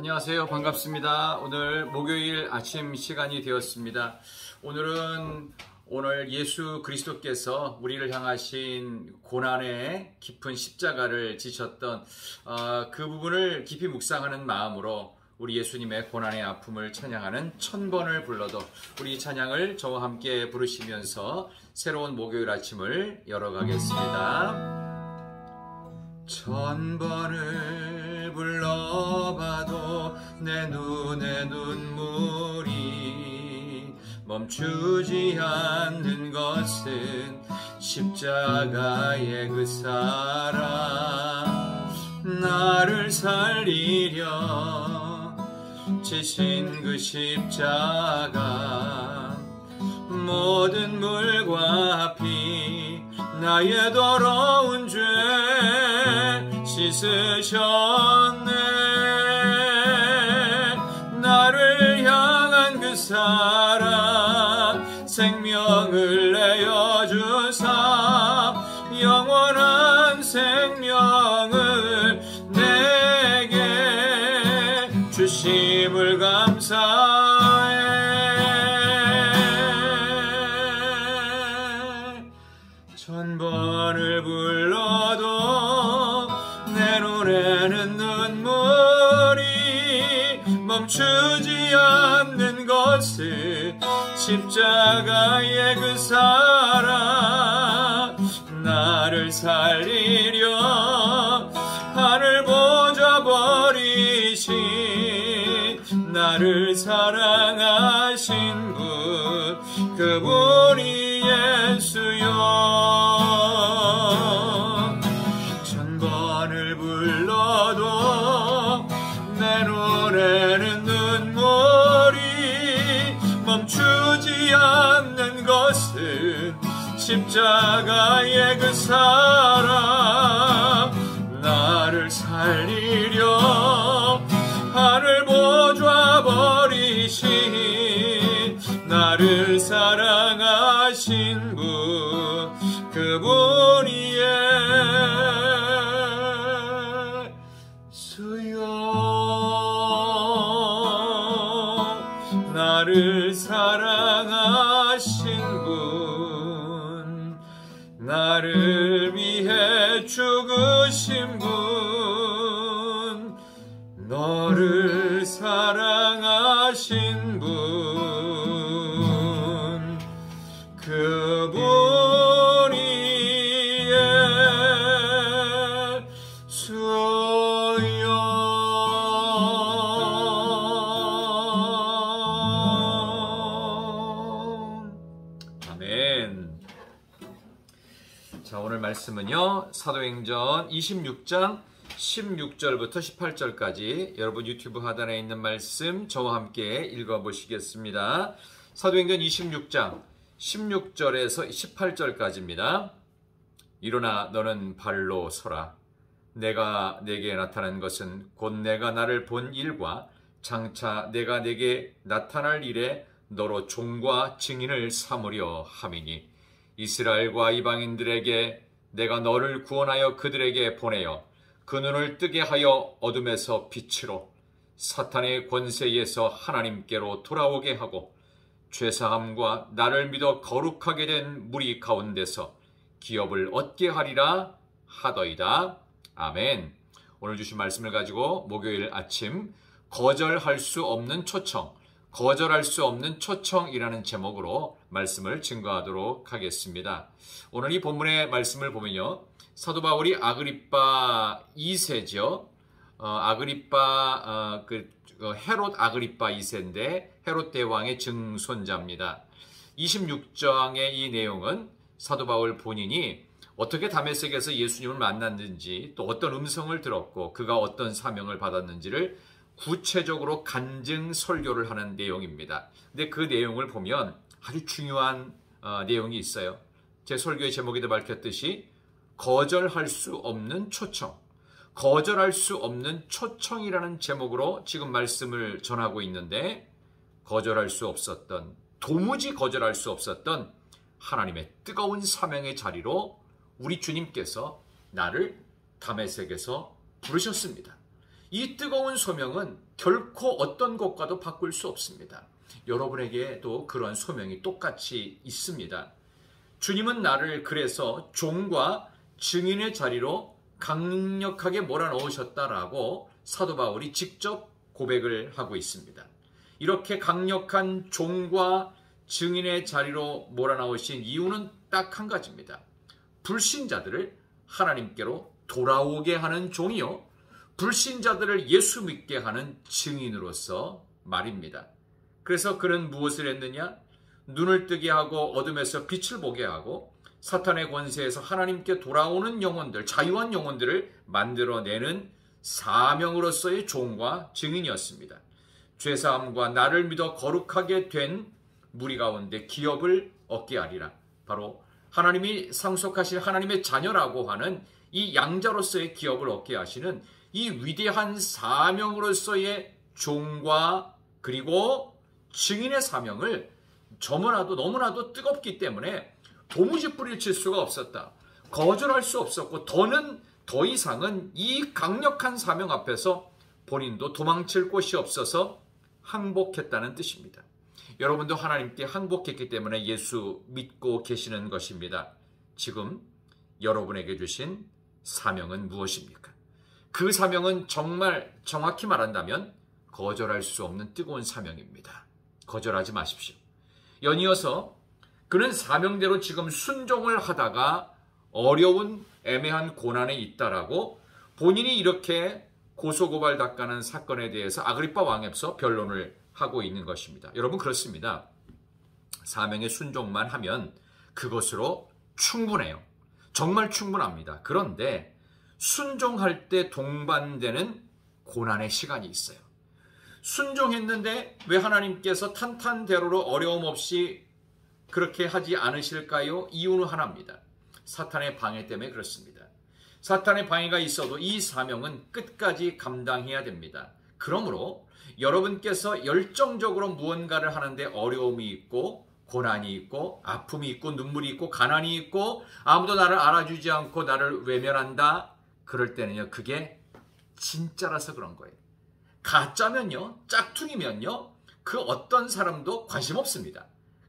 안녕하세요. 반갑습니다. 오늘 목요일 아침 시간이 되었습니다. 오늘 예수 그리스도께서 우리를 향하신 고난의 깊은 십자가를 지셨던 그 부분을 깊이 묵상하는 마음으로 우리 예수님의 고난의 아픔을 찬양하는 1000번을 불러도 우리 찬양을 저와 함께 부르시면서 새로운 목요일 아침을 열어가겠습니다. 1000번을 불러봐도 내 눈에 눈물이 멈추지 않는 것은 십자가의 그 사랑, 나를 살리려 지신 그 십자가, 모든 물과 피 나의 더러운 죄 씻으셨네. 나를 향한 그 사랑, 생명을 내어주사 영원한 생명을 내게 주심을 감사해. 1000번을 불러도 내 눈에는 눈물이 멈추지 않는 것은 십자가의 그 사랑, 나를 살리려 하늘 보좌 버리신 나를 사랑하신 분, 그분이 예수여. 1000번을 불러도 내 눈에는 눈물이 멈추지 않는 것은 십자가의 그 사랑, 나를 살리려 하늘 보좌 버리신 나를 사랑하신 분, 그분이 예수여. 나를 사랑하신 분, 나를 위해 죽으신 분, 너를 사랑하신 분, 그분이 예수여. 아멘. 자, 오늘 말씀은요, 사도행전 26장 16절부터 18절까지 여러분 유튜브 하단에 있는 말씀 저와 함께 읽어보시겠습니다. 사도행전 26장 16절에서 18절까지입니다. 일어나 너는 발로 서라. 내가 내게 나타난 것은 곧 내가 나를 본 일과 장차 내가 내게 나타날 일에 너로 종과 증인을 삼으려 함이니, 이스라엘과 이방인들에게 내가 너를 구원하여 그들에게 보내어 그 눈을 뜨게 하여 어둠에서 빛으로, 사탄의 권세에서 하나님께로 돌아오게 하고, 죄사함과 나를 믿어 거룩하게 된 무리 가운데서 기업을 얻게 하리라 하더이다. 아멘. 오늘 주신 말씀을 가지고 목요일 아침 거절할 수 없는 초청, 거절할 수 없는 초청이라는 제목으로 말씀을 증거하도록 하겠습니다. 오늘 이 본문의 말씀을 보면요, 사도 바울이 아그리빠 2세죠. 헤롯 아그리빠 2세인데 헤롯 대왕의 증손자입니다. 26장의 이 내용은 사도 바울 본인이 어떻게 다메섹에서 예수님을 만났는지, 또 어떤 음성을 들었고 그가 어떤 사명을 받았는지를 구체적으로 간증 설교를 하는 내용입니다. 근데 그 내용을 보면 아주 중요한 내용이 있어요. 제 설교의 제목에도 밝혔듯이 거절할 수 없는 초청, 거절할 수 없는 초청이라는 제목으로 지금 말씀을 전하고 있는데, 거절할 수 없었던, 도무지 거절할 수 없었던 하나님의 뜨거운 사명의 자리로 우리 주님께서 나를 다메섹에서 부르셨습니다. 이 뜨거운 소명은 결코 어떤 것과도 바꿀 수 없습니다. 여러분에게도 그런 소명이 똑같이 있습니다. 주님은 나를 그래서 종과 증인의 자리로 강력하게 몰아넣으셨다라고 사도 바울이 직접 고백을 하고 있습니다. 이렇게 강력한 종과 증인의 자리로 몰아넣으신 이유는 딱 한 가지입니다. 불신자들을 하나님께로 돌아오게 하는 종이요, 불신자들을 예수 믿게 하는 증인으로서 말입니다. 그래서 그는 무엇을 했느냐? 눈을 뜨게 하고 어둠에서 빛을 보게 하고 사탄의 권세에서 하나님께 돌아오는 영혼들, 자유한 영혼들을 만들어내는 사명으로서의 종과 증인이었습니다. 죄사함과 나를 믿어 거룩하게 된 무리 가운데 기업을 얻게 하리라. 바로 하나님이 상속하신 하나님의 자녀라고 하는 이 양자로서의 기업을 얻게 하시는 이 위대한 사명으로서의 종과 그리고 증인의 사명을 너무나도 뜨겁기 때문에 도무지 뿌리칠 수가 없었다. 거절할 수 없었고 더 이상은 이 강력한 사명 앞에서 본인도 도망칠 곳이 없어서 항복했다는 뜻입니다. 여러분도 하나님께 항복했기 때문에 예수 믿고 계시는 것입니다. 지금 여러분에게 주신 사명은 무엇입니까? 그 사명은 정말 정확히 말한다면 거절할 수 없는 뜨거운 사명입니다. 거절하지 마십시오. 연이어서 그는 사명대로 지금 순종을 하다가 어려운 애매한 고난에 있다라고 본인이 이렇게 고소고발 닦아는 사건에 대해서 아그리빠 왕에서 변론을 하고 있는 것입니다. 여러분, 그렇습니다. 사명의 순종만 하면 그것으로 충분해요. 정말 충분합니다. 그런데 순종할 때 동반되는 고난의 시간이 있어요. 순종했는데 왜 하나님께서 탄탄대로로 어려움 없이 그렇게 하지 않으실까요? 이유는 하나입니다. 사탄의 방해 때문에 그렇습니다. 사탄의 방해가 있어도 이 사명은 끝까지 감당해야 됩니다. 그러므로 여러분께서 열정적으로 무언가를 하는데 어려움이 있고 고난이 있고 아픔이 있고 눈물이 있고 가난이 있고 아무도 나를 알아주지 않고 나를 외면한다. 그럴 때는요, 그게 진짜라서 그런 거예요. 가짜면요, 짝퉁이면요, 그 어떤 사람도 관심 없습니다.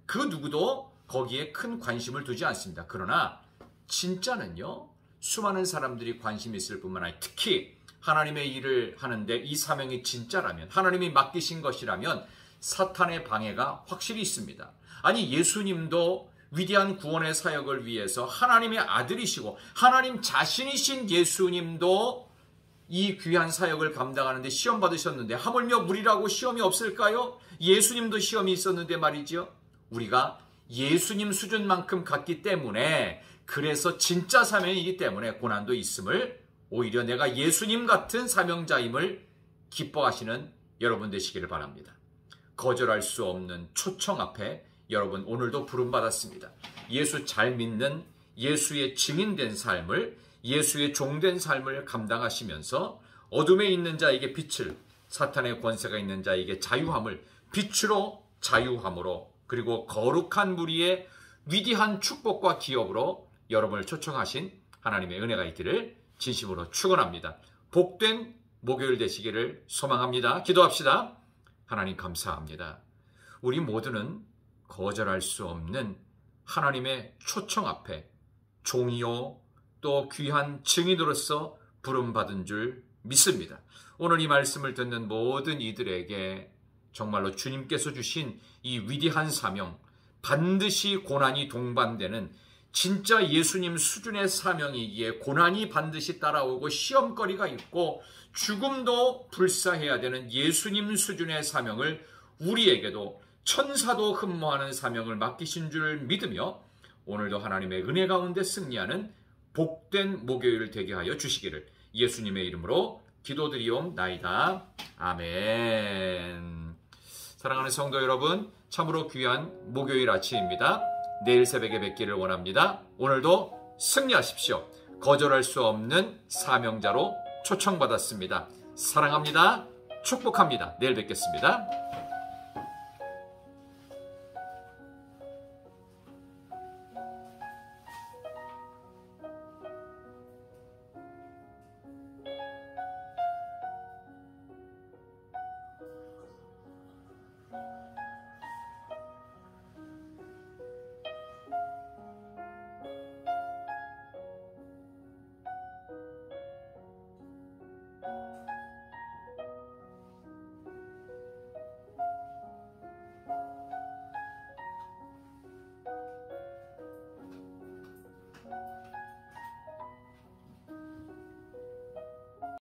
그 누구도 거기에 큰 관심을 두지 않습니다. 그러나 진짜는요, 수많은 사람들이 관심이 있을 뿐만 아니라 특히 하나님의 일을 하는데 이 사명이 진짜라면, 하나님이 맡기신 것이라면 사탄의 방해가 확실히 있습니다. 아니, 예수님도 위대한 구원의 사역을 위해서 하나님의 아들이시고 하나님 자신이신 예수님도 이 귀한 사역을 감당하는데 시험 받으셨는데 하물며 우리라고 시험이 없을까요? 예수님도 시험이 있었는데 말이죠. 우리가 예수님 수준만큼 갔기 때문에, 그래서 진짜 사명이기 때문에 고난도 있음을, 오히려 내가 예수님 같은 사명자임을 기뻐하시는 여러분 되시기를 바랍니다. 거절할 수 없는 초청 앞에 여러분 오늘도 부름받았습니다. 예수 잘 믿는, 예수의 증인된 삶을, 예수의 종된 삶을 감당하시면서 어둠에 있는 자에게 빛을, 사탄의 권세가 있는 자에게 자유함을, 빛으로 자유함으로, 그리고 거룩한 무리의 위대한 축복과 기업으로 여러분을 초청하신 하나님의 은혜가 있기를 진심으로 축원합니다. 복된 목요일 되시기를 소망합니다. 기도합시다. 하나님 감사합니다. 우리 모두는 거절할 수 없는 하나님의 초청 앞에 종이요 또 귀한 증인으로서 부름받은 줄 믿습니다. 오늘 이 말씀을 듣는 모든 이들에게 정말로 주님께서 주신 이 위대한 사명, 반드시 고난이 동반되는 진짜 예수님 수준의 사명이기에 고난이 반드시 따라오고 시험거리가 있고 죽음도 불사해야 되는 예수님 수준의 사명을 우리에게도 천사도 흠모하는 사명을 맡기신 줄 믿으며 오늘도 하나님의 은혜 가운데 승리하는 복된 목요일 되게 하여 주시기를 예수님의 이름으로 기도드리옵나이다. 아멘. 사랑하는 성도 여러분, 참으로 귀한 목요일 아침입니다. 내일 새벽에 뵙기를 원합니다. 오늘도 승리하십시오. 거절할 수 없는 사명자로 초청받았습니다. 사랑합니다. 축복합니다. 내일 뵙겠습니다.